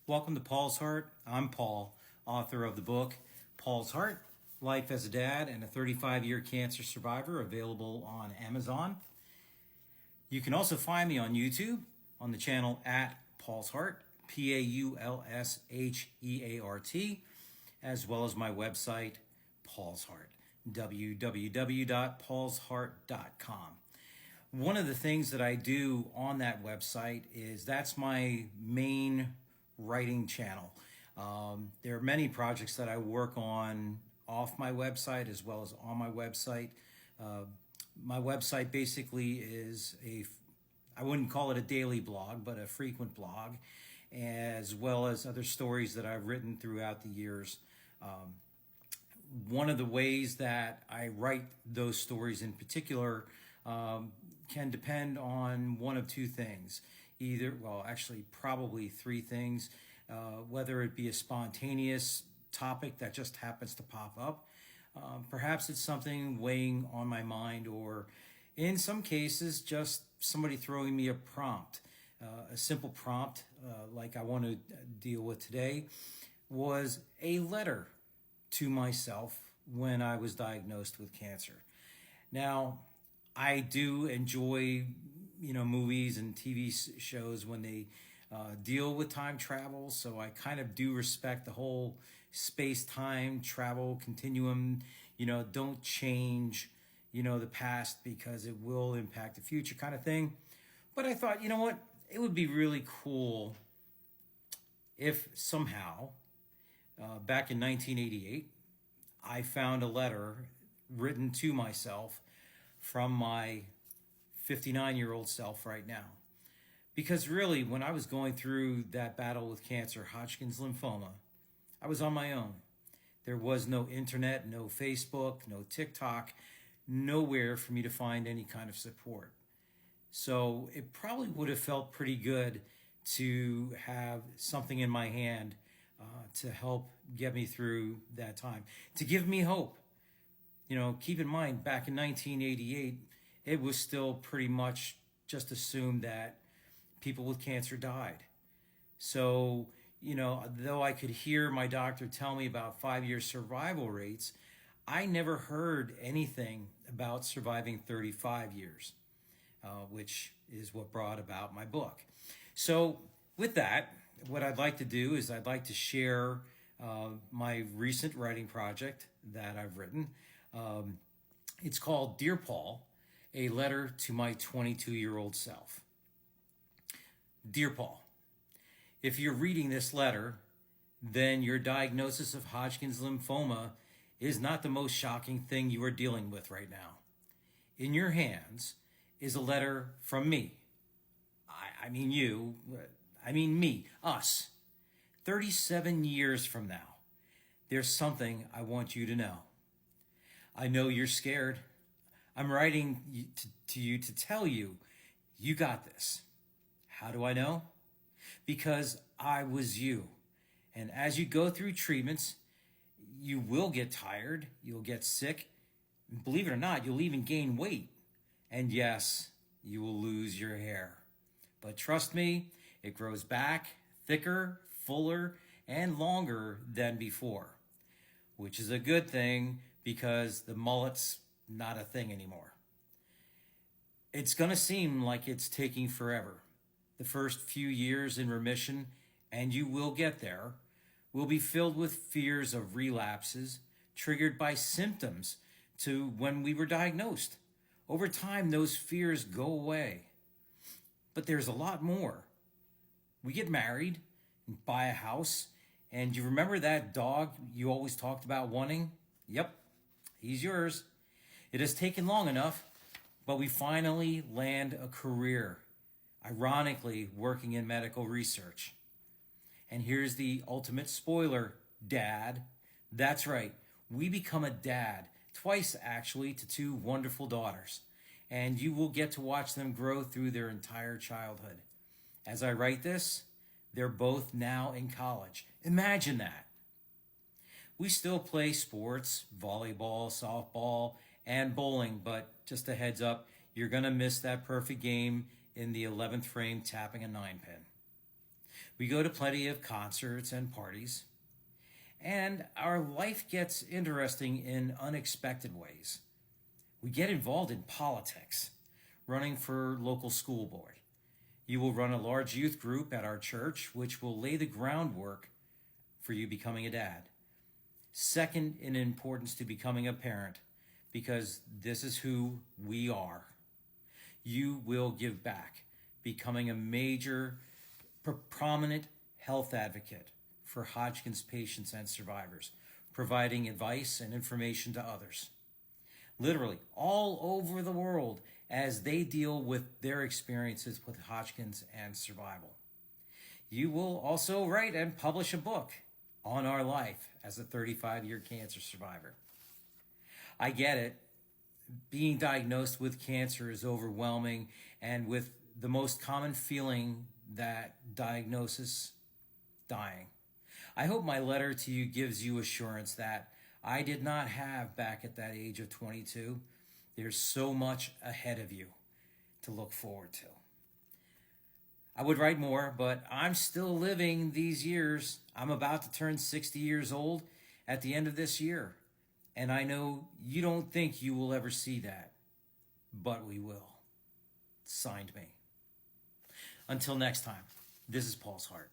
Welcome to Paul's Heart. I'm Paul, author of the book Paul's Heart, Life as a Dad and a 35-Year Cancer Survivor, available on Amazon. You can also find me on YouTube on the channel at Paul's Heart, Paulsheart, as well as my website, Paul's Heart, www.paulsheart.com. One of the things that I do on that website is that's my main writing channel. There are many projects that I work on off my website as well as on my website. My website basically is I wouldn't call it a daily blog, but a frequent blog, as well as other stories that I've written throughout the years. One of the ways that I write those stories in particular can depend on one of two things. Actually probably three things, whether it be a spontaneous topic that just happens to pop up. Perhaps it's something weighing on my mind, or in some cases, just somebody throwing me a prompt. A simple prompt, like I want to deal with today, was a letter to myself when I was diagnosed with cancer. Now, I do enjoy, movies and TV shows when they deal with time travel. So I kind of do respect the whole space-time travel continuum. Don't change, the past because it will impact the future kind of thing. But I thought, what? It would be really cool if somehow, back in 1988, I found a letter written to myself from my 59-year-old self right now. Because really, when I was going through that battle with cancer, Hodgkin's lymphoma, I was on my own. There was no internet, no Facebook, no TikTok, nowhere for me to find any kind of support. So it probably would have felt pretty good to have something in my hand to help get me through that time, to give me hope. Keep in mind, back in 1988, it was still pretty much just assumed that people with cancer died. So, though I could hear my doctor tell me about 5-year survival rates, I never heard anything about surviving 35 years, which is what brought about my book. So with that, what I'd like to do is I'd like to share my recent writing project that I've written. It's called Dear Paul, a letter to my 22-year-old self. Dear Paul, if you're reading this letter, then your diagnosis of Hodgkin's lymphoma is not the most shocking thing you are dealing with right now. In your hands is a letter from me. I mean you, I mean me, us. 37 years from now, there's something I want you to know. I know you're scared. I'm writing to you to tell you, you got this. How do I know? Because I was you. And as you go through treatments, you will get tired, you'll get sick. Believe it or not, you'll even gain weight. And yes, you will lose your hair. But trust me, it grows back thicker, fuller, and longer than before, which is a good thing because the mullet's not a thing anymore. It's going to seem like it's taking forever. The first few years in remission, and you will get there, will be filled with fears of relapses triggered by symptoms to when we were diagnosed. Over time, those fears go away. But there's a lot more. We get married and buy a house, and you remember that dog you always talked about wanting? Yep, he's yours. It has taken long enough, but we finally land a career, ironically working in medical research. And here's the ultimate spoiler, Dad. That's right, we become a dad, twice actually, to 2 wonderful daughters. And you will get to watch them grow through their entire childhood. As I write this, they're both now in college. Imagine that. We still play sports, volleyball, softball, and bowling, but just a heads up, you're going to miss that perfect game in the 11th frame tapping a 9-pin. We go to plenty of concerts and parties, and our life gets interesting in unexpected ways. We get involved in politics, running for local school board. You will run a large youth group at our church, which will lay the groundwork for you becoming a dad. Second in importance to becoming a parent, because this is who we are. You will give back, becoming a major, prominent health advocate for Hodgkin's patients and survivors, providing advice and information to others, literally all over the world, as they deal with their experiences with Hodgkin's and survival. You will also write and publish a book on our life as a 35-year cancer survivor. I get it. Being diagnosed with cancer is overwhelming, and with the most common feeling that diagnosis, dying. I hope my letter to you gives you assurance that I did not have back at that age of 22. There's so much ahead of you to look forward to. I would write more, but I'm still living these years. I'm about to turn 60 years old at the end of this year. And I know you don't think you will ever see that, but we will. Signed, me. Until next time, this is Paul's Heart.